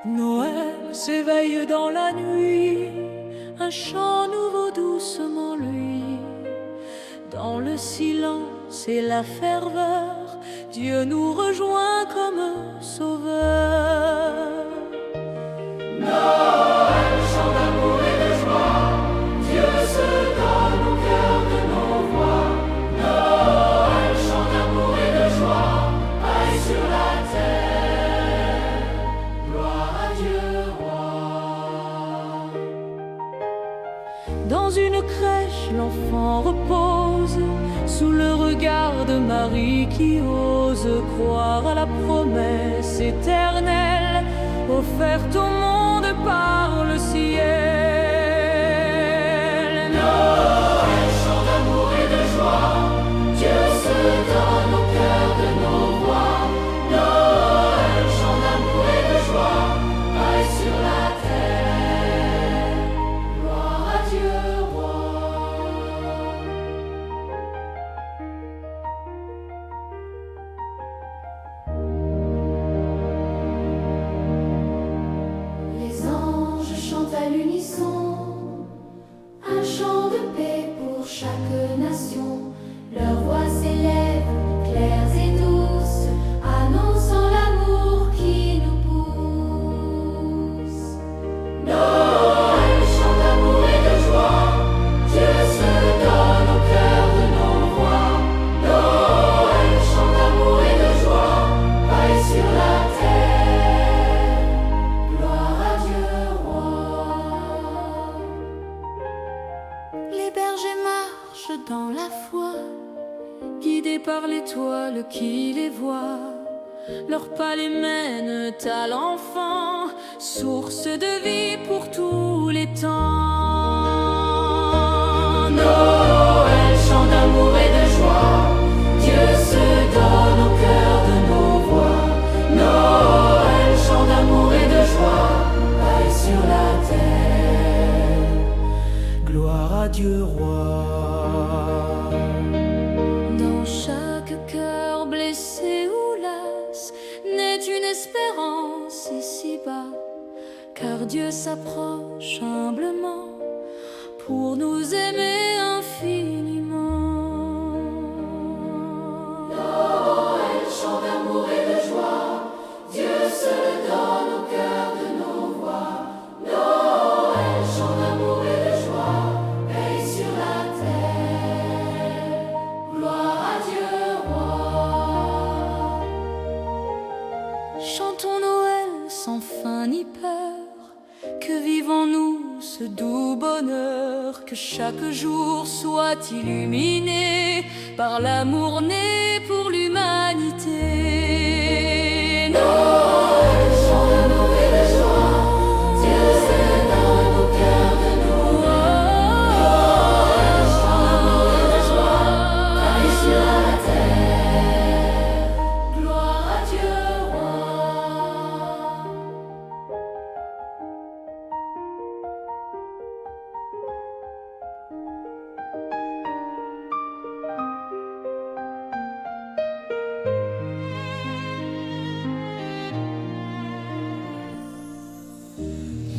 Noël s'éveille dans la nuit, un chant nouveau doucement lui. Dans le silence et la ferveur, Dieu nous rejoint comme sauveur. Noël, chant d'amour et de joie, Dieu se donne au cœur de nos voix. Noël, chant d'amour et de joie, aille sur la terre, gloire à Dieu roi. Dans une crèche, l'enfant repose, sous le regard de Marie qui ose croire à la promesse éternelle offerte au monde par le ciel. Noël, chant d'amour et de joie, Dieu se donne au cœur de nos voix. Noël, chant d'amour et de joie, aille sur la terre, gloire à Dieu roi. Les anges chantent à l'unisson un chant de paix pour chaque nation. Leurs voix s'élèvent, claires et douces, annonçant l'amour qui nous pousse. Noël, chant d'amour et de joie, Dieu se donne au cœur de nos voix. Noël, chant d'amour et de joie, aille sur la terre, gloire à Dieu roi. Les bergers marchent dans la foi, Guidés par l'étoile qui les voit, leurs pas les mènent à l'enfant, source de vie pour tous les temps. Noël, chant d'amour et de joie, Dieu se donne au cœur de nos voix. Noël, chant d'amour et de joie, aille sur la terre, gloire à Dieu roi. dans chaque cœur blessé ou las naît une espérance ici-bas, Car Dieu s'approche humblement pour nous aimer infiniment. Noël, chant d'amour et de joie, Dieu se donne au cœur de nos voix. Noël, chant d'amour et de joie, veille sur la terre, gloire à Dieu roi. Chantons Noël sans fin ni peur, que vivons-nous ce doux bonheur, que chaque jour soit illuminé par l'amour né pour l'humanité. Noël, chant d'amour et de joie, Dieu se donne au cœur de nos voix. Noël, chant d'amour et de joie, veille sur la terre, gloire à Dieu roi.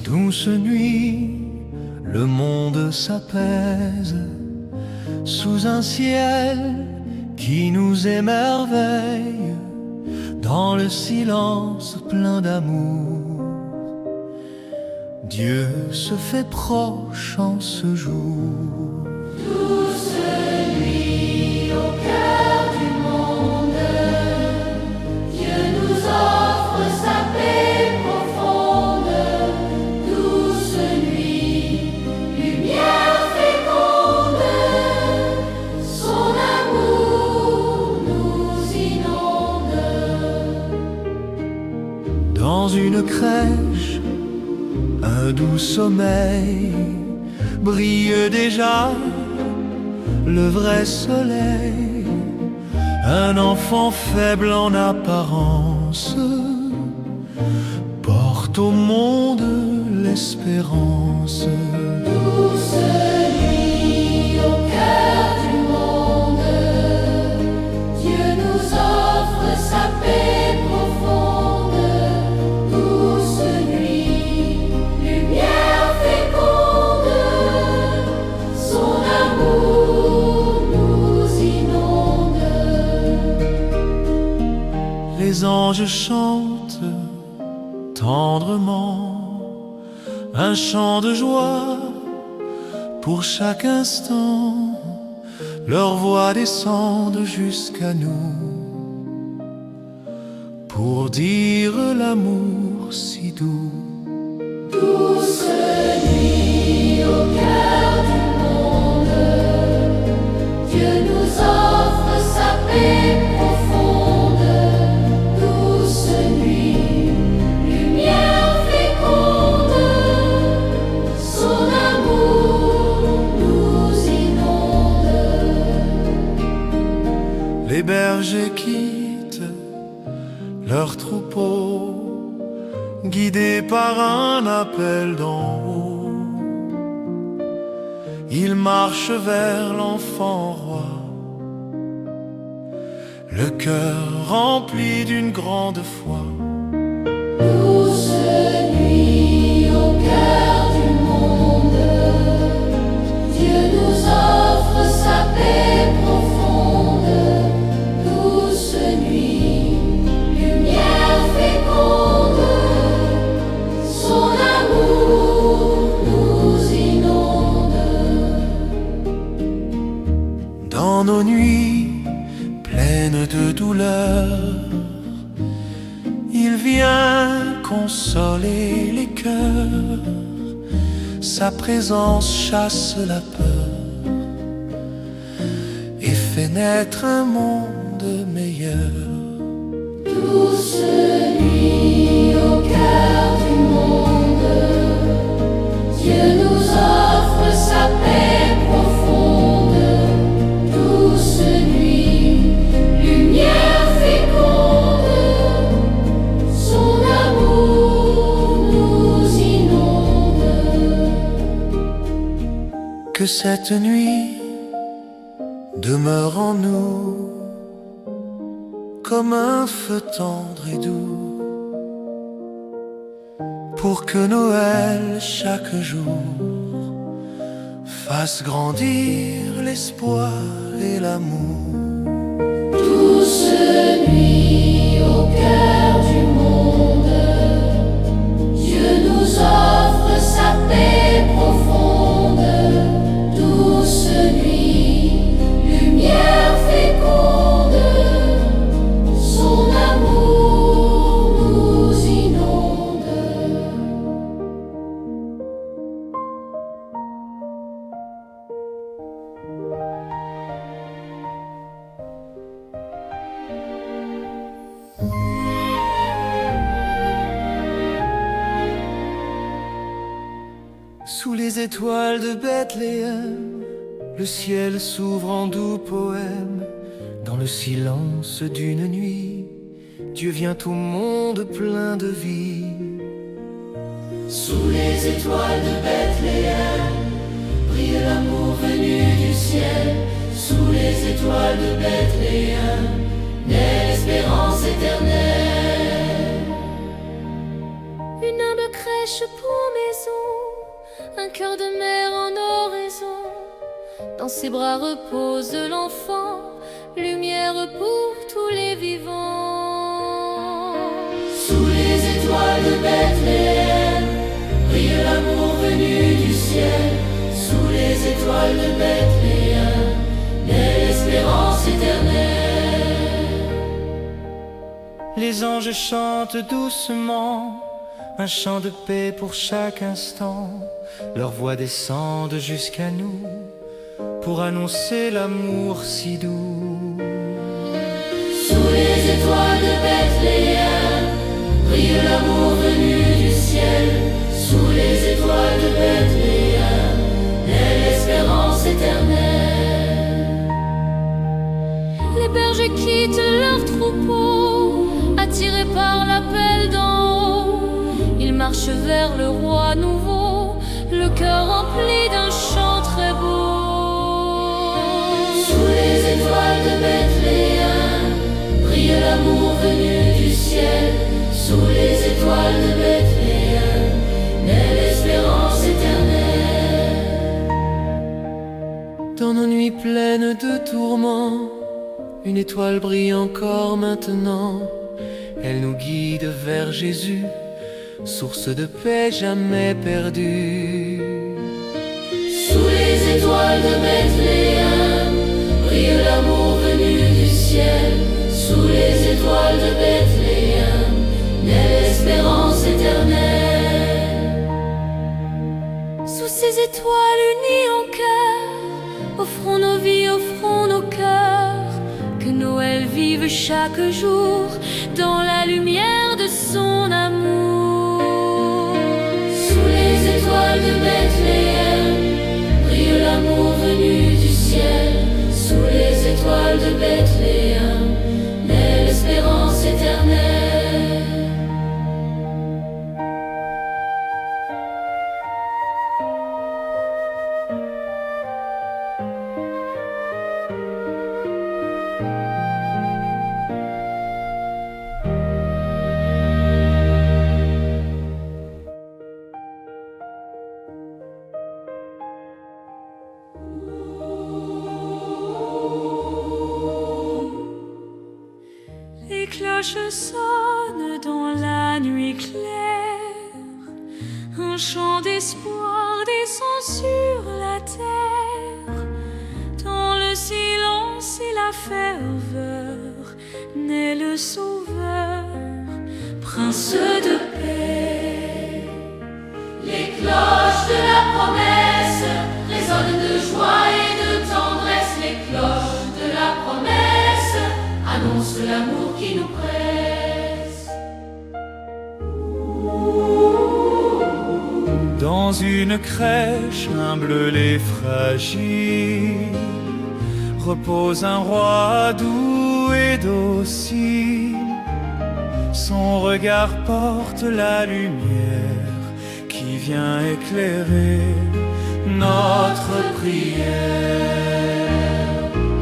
Douce nuit, le monde s'apaise sous un ciel qui nous émerveille. Dans le silence plein d'amour, Dieu se fait proche en ce jour. Douce nuit au cœur du monde, Dieu nous offre sa paix profonde. Douce nuit, lumière féconde, son amour nous inonde. Dans une crèche, un doux sommeil, brille déjà le vrai soleil. Un enfant faible en apparence porte au monde l'espérance. Douce nuit au cœur du monde, Dieu nous offre sa paix profonde. Douce nuit. Les anges chantent tendrement un chant de joie pour chaque instant. Leurs voix descendent jusqu'à nous pour dire l'amour si doux. Douce nuit au cœur du monde, Dieu nous offre sa paix profonde. Douce nuit, lumière féconde, son amour nous inonde. Les bergers quittent leur troupeau, guidés par un appel d'en haut. Ils marchent vers l'enfant roi, le cœur rempli d'une grande foi. Douce nuit au cœur du monde, Dieu nous offre sa paix profonde. Douce nuit, lumière féconde, son amour nous inonde. Dans nos nuits pleines de douleur, il vient consoler les cœurs. Sa présence chasse la peur et fait naître un monde meilleur. Douce nuit au cœur du monde, Dieu nous offre sa paix profonde. Douce nuit, lumière féconde, son amour nous inonde. Que cette nuit demeure en nous comme un feu tendre et doux, pour que Noël chaque jour fasse grandir l'espoir et l'amour. Douce nuit au cœur du monde, Dieu nous offre sa paix profonde. Douce nuit, lumière féconde, son amour nous inonde. Sous les étoiles de Bethléem, le ciel s'ouvre en doux poème. Dans le silence d'une nuit, Dieu vient au monde plein de vie. Sous les étoiles de Bethléem, brille l'amour venu du ciel. Sous les étoiles de Bethléem, naît l'espérance éternelle. Une humble crèche pour maison, un cœur de mère en oraison. Dans ses bras repose l'enfant, lumière pour tous les vivants. Sous les étoiles de Bethléem, brille l'amour venu du ciel. Sous les étoiles de Bethléem, naît l'espérance éternelle. Les anges chantent doucement un chant de paix pour chaque instant. Leurs voix descendent jusqu'à nous pour annoncer l'amour si doux. Sous les étoiles de Bethléem, brille l'amour venu du ciel. Sous les étoiles de Bethléem, naît l'espérance éternelle. Les bergers quittent leur troupeau, attirés par l'appel d'en haut. Ils marchent vers le roi nouveau, le cœur rempli d'un chant très beau. Sous les étoiles de Bethléem, brille l'amour venu du ciel. Sous les étoiles de Bethléem, naît l'espérance éternelle. Dans nos nuits pleines de tourments, une étoile brille encore maintenant. Elle nous guide vers Jésus, source de paix jamais perdue. Sous les étoiles de Bethléem brille l'amour venu du ciel. Sous les étoiles de Bethléem naît l'espérance éternelle. Sous ces étoiles unies en cœur, offrons nos vies, offrons nos cœurs. Que Noël vive chaque jour dans la lumière de son amour. Sous les étoiles de Bethléem brille l'amour venu du ciel. Sous les étoiles de Bethléem naît l'espérance éternelle. Les cloches sonnent dans la nuit claire, un chant d'espoir descend sur la terre. Dans le silence et la ferveur naît le Sauveur, Prince de paix. Les cloches de la promesse résonnent de joie et de tendresse. Les cloches de la promesse annonce l'amour qui nous presse. Dans une crèche humble et fragile repose un roi doux et docile. Son regard porte la lumière qui vient éclairer notre prière.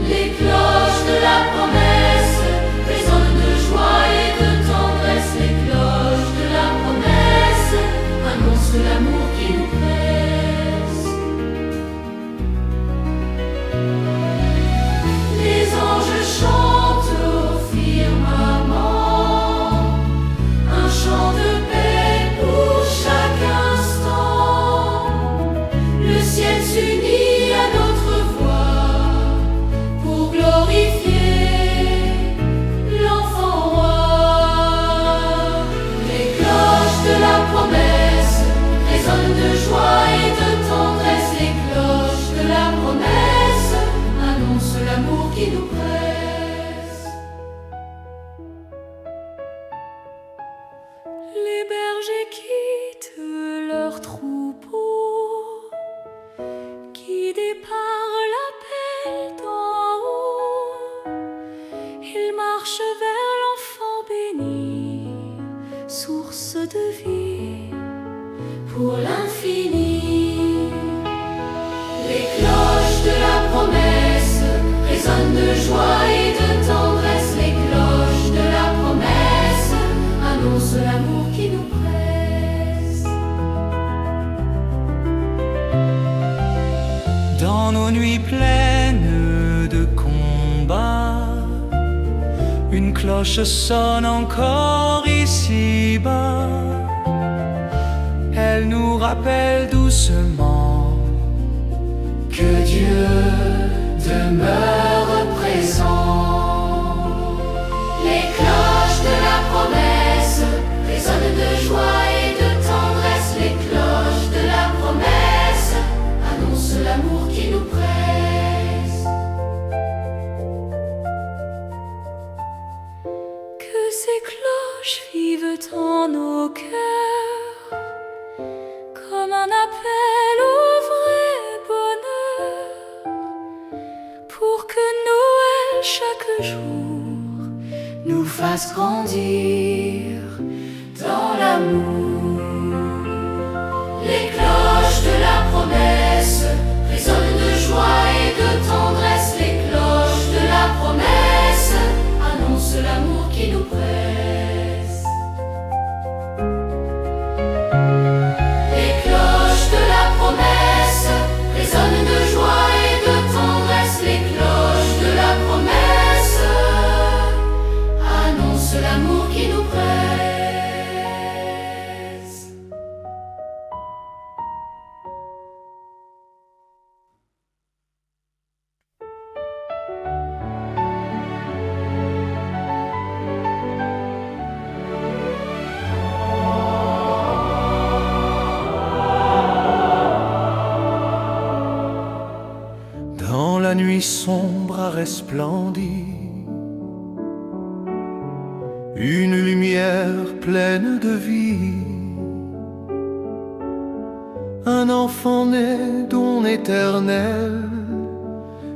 Les cloches de la promesse résonnent de joie et de tendresse. Les cloches de la promesse annoncent l'amour qui nous presse. Les anges chantent au firmament un chant de paix pour chaque instant. Le ciel s'unit à notre voix pour glorifier l'enfant roi. Les cloches de la promesse résonnent de joie et de tendresse. Les cloches de la promesse annoncent l'amour qui nous presse. Les bergers quittent leur troupeau, guidés par l'appel d'en haut. Ils marchent vers l'enfant béni, source de vie pour l'infini. Les cloches de la promesse résonnent de joie et de tendresse. Les cloches de la promesse annoncent l'amour qui nous presse. Dans nos nuits pleines de combat, une cloche sonne encore ici-bas. Elle nous rappelle doucement que Dieu demeure présent. Les cloches de la promesse résonnent de joie et de tendresse. Les cloches de la promesse annoncent l'amour qui nous presse. Que ces cloches vivent en nos cœurs comme un appel au vrai bonheur, pour que Noël chaque jour nous fasse grandir dans l'amour. Les cloches de la promesse résonnent de joie et de tendresse. Les cloches de la promesse annoncent l'amour qui nous presse. Les cloches de la promesse résonnent de joie et de tendresse. Les cloches de la promesse annoncent l'amour qui nous presse. nuit sombre a resplendi une lumière pleine de vie. Un enfant né don éternel,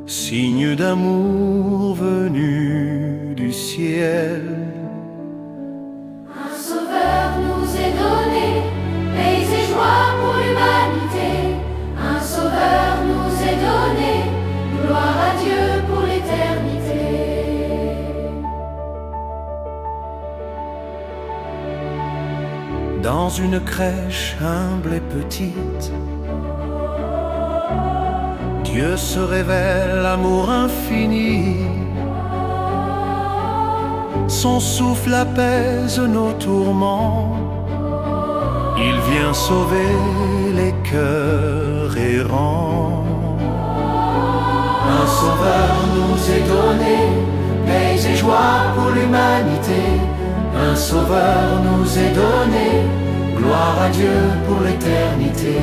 signe d'amour venu du ciel. Un sauveur nous est donné, paix et joie pour l'humanité. Un sauveur nous est donné, gloire à Dieu pour l'éternité. Dans une crèche humble et petite, Dieu se révèle amour infini. Son souffle apaise nos tourments. Il vient sauver les cœurs errants. Un sauveur nous est donné, paix et joie pour l'humanité. Un sauveur nous est donné, gloire à Dieu pour l'éternité.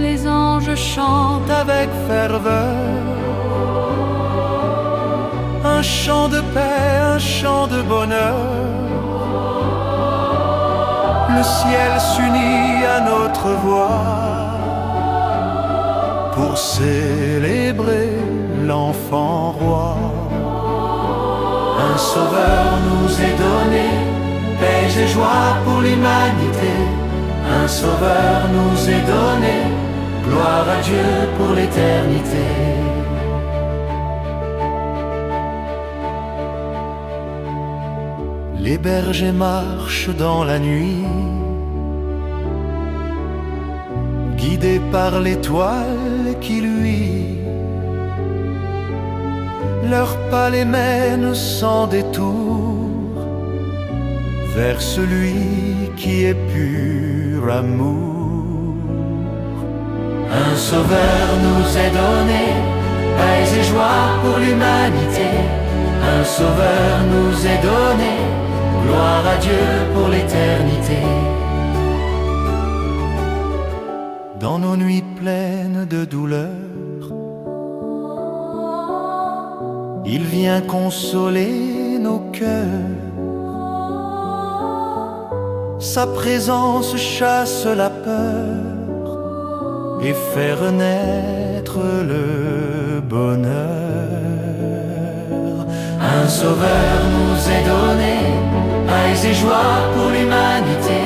Les anges chantent avec ferveur un chant de paix, un chant de bonheur. Le ciel s'unit à notre voix pour célébrer l'enfant roi. Un sauveur nous est donné, paix et joie pour l'humanité. Un sauveur nous est donné, gloire à Dieu pour l'éternité. Les bergers marchent dans la nuit, guidés par l'étoile qui luit. Leurs pas les mènent sans détour vers celui qui est pur amour. Un sauveur nous est donné, paix et joie pour l'humanité. Un sauveur nous est donné, gloire à Dieu pour l'éternité. Dans nos nuits pleines de douleur, il vient consoler nos cœurs. Sa présence chasse la peur et fait renaître le bonheur. Un sauveur nous est donné, paix et joie pour l'humanité.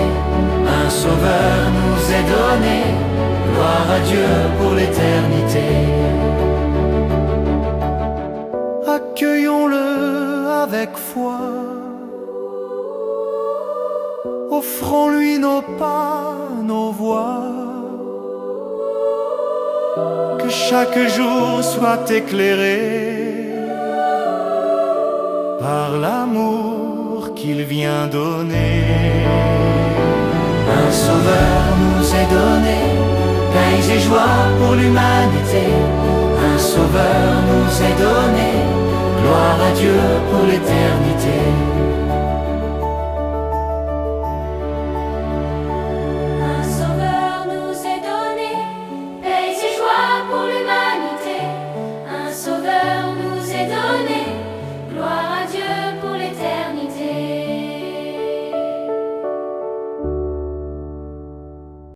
Un sauveur nous est donné, gloire à Dieu pour l'éternité. Accueillons-le avec foi, offrons-lui nos pas, nos voix. Que chaque jour soit éclairé par l'amour qu'il vient donner. Un sauveur nous est donné, paix et joie pour l'humanité. Un sauveur nous est donné, gloire à Dieu pour l'éternité.